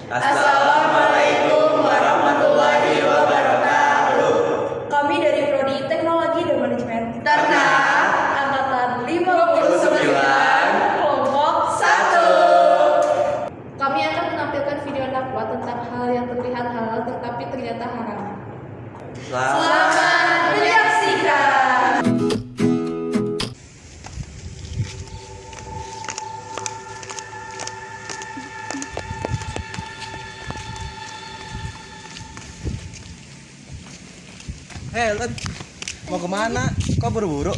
Assalamualaikum warahmatullahi wabarakatuh. Kami dari Prodi Teknologi dan Manajemen Ternak Angkatan 59 kelompok 1. Kami akan menampilkan video dakwah tentang hal yang terlihat halal tetapi ternyata haram. Selamat menyaksikan. Len, mau kemana? Kok buru-buru?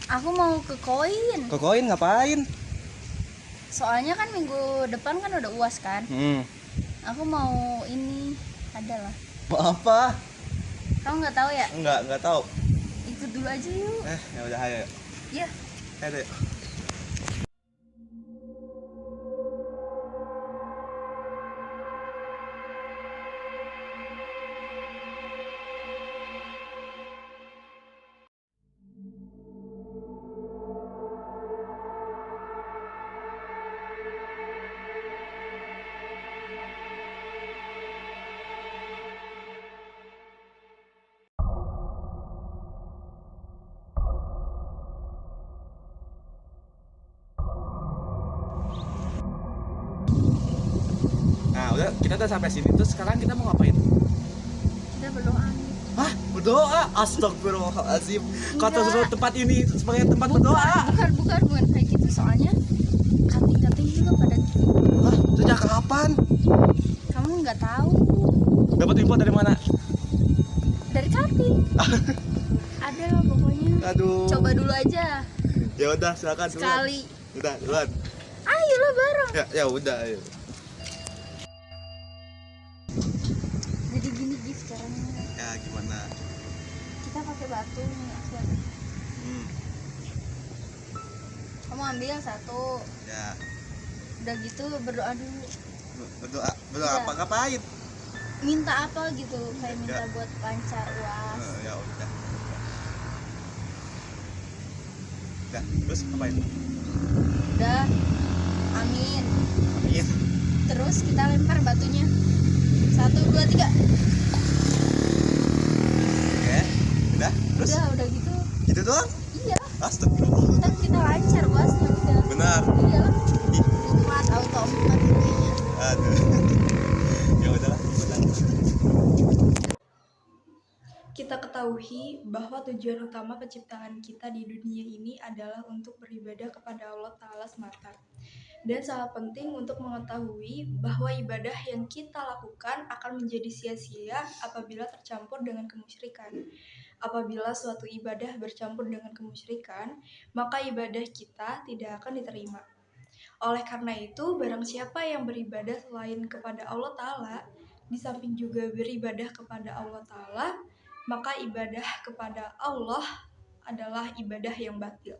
Aku mau ke koin. Ke koin ngapain? Soalnya kan minggu depan kan udah UAS kan. Aku mau ini adalah. Mau apa? Kamu nggak tahu ya? Enggak tahu. Ikut dulu aja yuk. Ya udah ayo. Iya. Ayo deh. Nah, kita udah sampai sini. Terus sekarang kita mau ngapain? Kita berdoa. Hah? Berdoa? Astagfirullahaladzim. Kata Enggak. suruh tempat ini sebagai tempat berdoa. Bukan kayak gitu. Soalnya kating-kating juga pada gitu. Hah? Sejak kapan? Kamu nggak tahu. Dapat info dari mana? Dari kating. Ada lah pokoknya. Aduh. Coba dulu aja. Ya udah, silakan duluan. Sekali. Udah, duluan. Ayo lah bareng. Ya udah, ayo. Jadi gini gift caranya. Ya gimana? Kita pakai batu nih. Kamu ambil satu. Ya. Udah gitu berdoa dulu. Berdoa Iya. apa? Ngapain? Minta apa gitu, kayak minta Ya. buat lancar UAS. Ya udah. Udah, terus ngapain? Udah, amin. Amin. Terus kita lempar batunya. 1, 2, 3. Oke. Udah, terus? Udah gitu. Gitu doang? Iya, Astagfirullah. kan kita lancar UASnya udah. Benar. Iya lah. Nikmat auto kayaknya. Aduh. Ya udahlah, udah. Kita ketahui bahwa tujuan utama penciptaan kita di dunia ini adalah untuk beribadah kepada Allah Ta'ala semata. Dan sangat penting untuk mengetahui bahwa ibadah yang kita lakukan akan menjadi sia-sia apabila tercampur dengan kemusyrikan. Apabila suatu ibadah bercampur dengan kemusyrikan, maka ibadah kita tidak akan diterima. Oleh karena itu, barang siapa yang beribadah selain kepada Allah Ta'ala, di samping juga beribadah kepada Allah Ta'ala, maka ibadah kepada Allah adalah ibadah yang batil.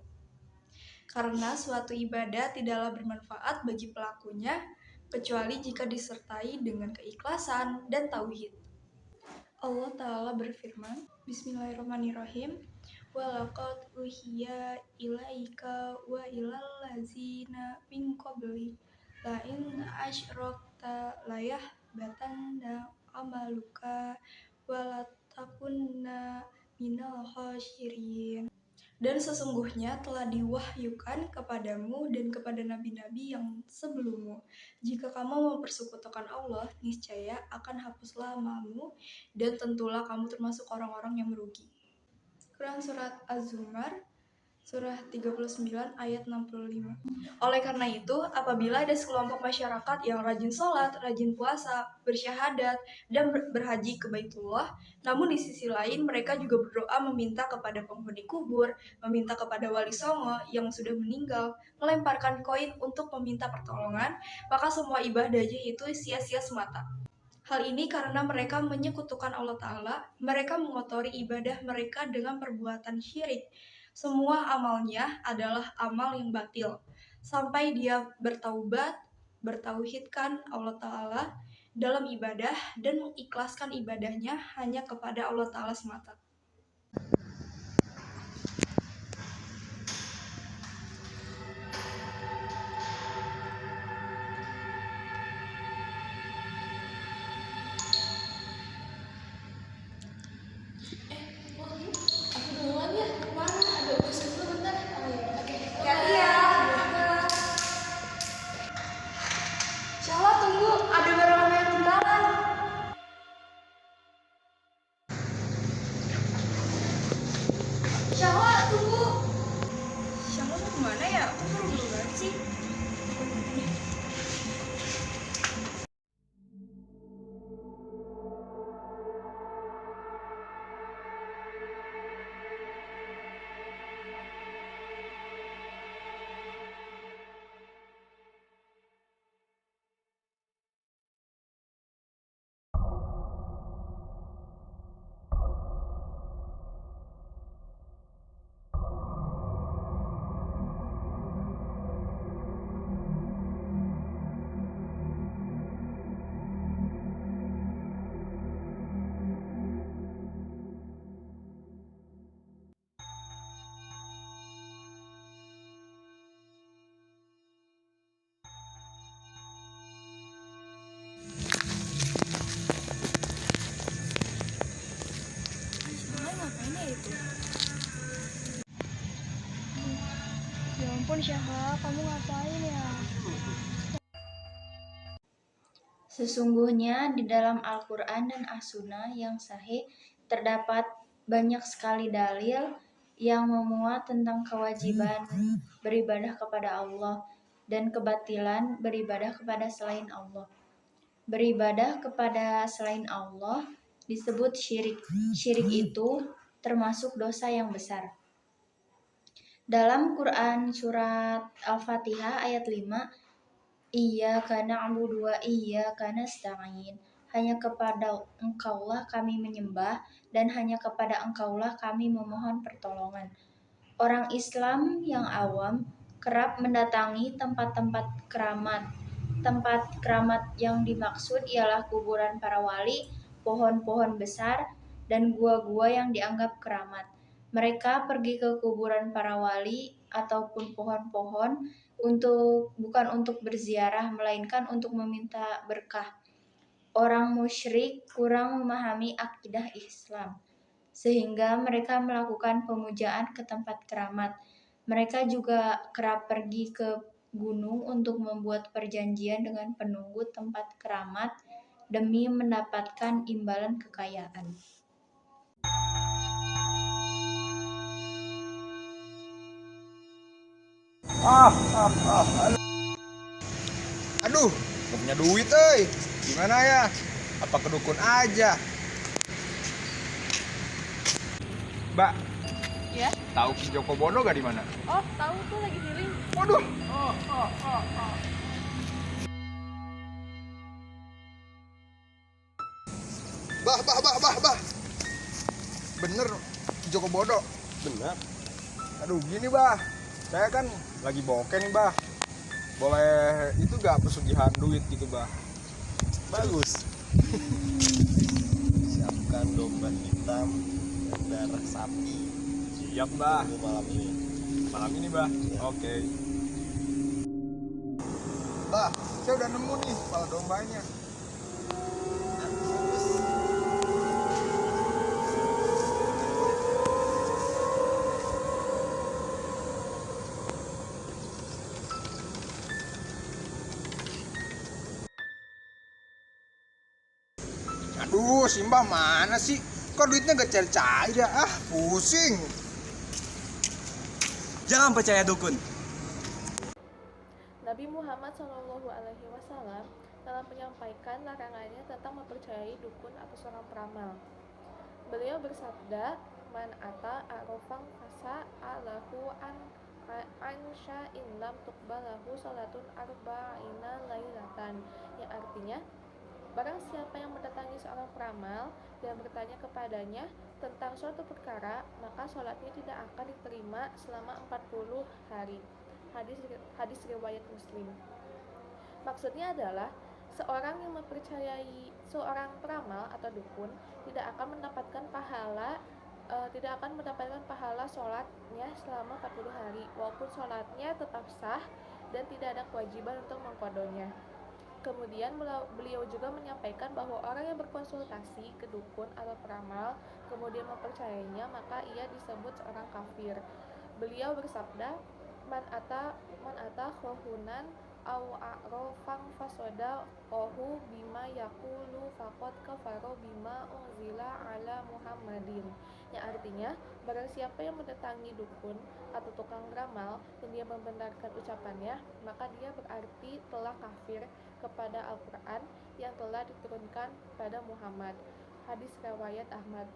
Karena suatu ibadah tidaklah bermanfaat bagi pelakunya, kecuali jika disertai dengan keikhlasan dan tauhid. Allah Ta'ala berfirman, Bismillahirrahmanirrahim, Walaqad uhiya ilaika wa ilal lazina min qabli la in asyrakta layahbatanna amaluka wa latakunna minal khasirin. Dan sesungguhnya telah diwahyukan kepadamu dan kepada nabi-nabi yang sebelummu. Jika kamu mempersekutukan Allah, niscaya akan hapuslah amamu dan tentulah kamu termasuk orang-orang yang merugi. Quran Surat Az-Zumar, Surah 39 ayat 65. Oleh karena itu, apabila ada sekelompok masyarakat yang rajin sholat, rajin puasa, bersyahadat, dan berhaji ke Baitullah, namun di sisi lain mereka juga berdoa meminta kepada penghuni kubur, meminta kepada wali songo yang sudah meninggal, melemparkan koin untuk meminta pertolongan, maka semua ibadahnya itu sia-sia semata. Hal ini karena mereka menyekutukan Allah Ta'ala, mereka mengotori ibadah mereka dengan perbuatan syirik. Semua amalnya adalah amal yang batil, sampai dia bertaubat, bertauhidkan Allah Ta'ala dalam ibadah, dan mengikhlaskan ibadahnya hanya kepada Allah Ta'ala semata. tunggu, ada barang yang ketinggalan. Syahwa, tunggu. Syahwa mau kemana ya? Aku buru-buru banget sih. Ngapain ya itu? Ya ampun Syahwa, kamu ngapain ya? Sesungguhnya di dalam Al-Quran dan As-Sunnah yang sahih terdapat banyak sekali dalil yang memuat tentang kewajiban beribadah kepada Allah dan kebatilan beribadah kepada selain Allah. Beribadah kepada selain Allah disebut syirik. Syirik itu termasuk dosa yang besar. Dalam Quran surat Al-Fatihah ayat 5, Iyyaka na'budu wa iyyaka nasta'in. Hanya kepada Engkaulah kami menyembah dan hanya kepada Engkaulah kami memohon pertolongan. Orang Islam yang awam kerap mendatangi tempat-tempat keramat. Tempat keramat yang dimaksud ialah kuburan para wali, pohon-pohon besar, dan gua-gua yang dianggap keramat. Mereka pergi ke kuburan para wali ataupun pohon-pohon bukan untuk berziarah, melainkan untuk meminta berkah. Orang musyrik kurang memahami akidah Islam, sehingga mereka melakukan pemujaan ke tempat keramat. Mereka juga kerap pergi ke gunung untuk membuat perjanjian dengan penunggu tempat keramat demi mendapatkan imbalan kekayaan. Aduh, gak punya duit, euy. Gimana ya? Apa ke dukun aja? Mbak, Ya? tahu Ki Joko Bono gak di mana? Oh, tahu tuh lagi healing. Waduh, bah. Bener, Ki Joko Bono. Benar. Aduh, gini, bah. Saya kan lagi bokeh nih, bah. Boleh itu gak pesugihan duit gitu, bah? Bagus. Siapkan domba hitam dan darah sapi. Siap, bah. Tunggu malam ini. Malam ini, bah. Ya. Oke. Bah, saya udah nemu nih kepala dombanya. Aduh, Simbah mana sih? Kok duitnya gak cair-cair ya? Ah, pusing. Jangan percaya dukun. Nabi Muhammad SAW dalam menyampaikan larangannya tentang mempercayai dukun atau seorang peramal. Beliau bersabda, "Man ata arofang fasa alahu an sya'in lam tuqbalahu salatun arba'ina lailatan." Yang artinya, barang siapa yang mendatangi seorang peramal dan bertanya kepadanya tentang suatu perkara, maka sholatnya tidak akan diterima selama 40 hari. Hadis riwayat Muslim. Maksudnya adalah seorang yang mempercayai seorang peramal atau dukun tidak akan mendapatkan pahala sholatnya selama 40 hari, walaupun sholatnya tetap sah dan tidak ada kewajiban untuk mengqadhonya. Kemudian beliau juga menyampaikan bahwa orang yang berkonsultasi ke dukun atau peramal kemudian mempercayainya, maka ia disebut seorang kafir. Beliau bersabda, man ata khohunan au a'rafan fasadaqahu bima yaqulu faqad kafara bima unzila ala Muhammadin. Yang artinya, barang siapa yang mendatangi dukun atau tukang ramal dan dia membenarkan ucapannya, maka dia berarti telah kafir kepada Al-Quran yang telah diturunkan pada Muhammad. Hadis riwayat Ahmad.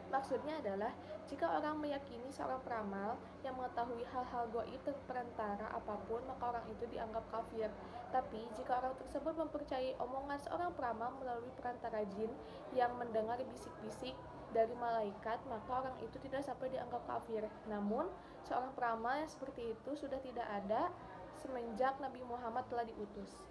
Maksudnya adalah, jika orang meyakini seorang peramal yang mengetahui hal-hal gaib dan perantara apapun, maka orang itu dianggap kafir. Tapi, jika orang tersebut mempercayai omongan seorang peramal melalui perantara jin yang mendengar bisik-bisik dari malaikat, maka orang itu tidak sampai dianggap kafir. Namun, seorang peramal yang seperti itu sudah tidak ada semenjak Nabi Muhammad telah diutus.